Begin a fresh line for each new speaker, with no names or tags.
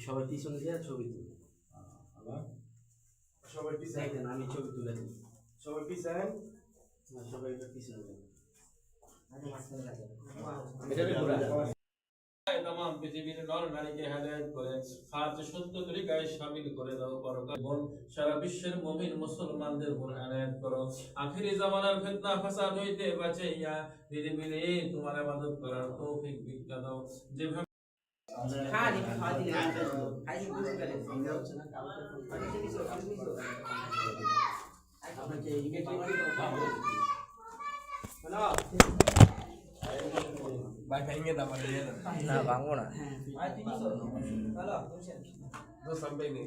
সবাই পিছনে দিয়ে ছবি তুলি।
আবার সবাই পিছনে
দেখেন আমি ছবি তুলে দিই।
সবাই পিছনে
না সবাই এবার পিছনে যান।
तमाम পৃথিবীর নর নারীকে হেদায়েত করে সাহায্য সত্য তরিকায় শামিল করে দাও পরকাল এবং সারা বিশ্বের মুমিন মুসলমানদের উপর এনায়েত করো আখিরি জামানার ফিতনা ফাসাদ হইতে বাঁচাইয়া নিরিবিলি তোমার ইবাদত করার তৌফিক ভিক্ষা দাও যেভাবে
খালি খালি খালি বুঝে গেলেন সঙ্গে হচ্ছে না কালকে আপনাকে email hello
Vai ingin tak pada dia?
Nah, bangun lah.
হ্যাঁ ভাই তুমি হ্যালো
Terus sampai ni.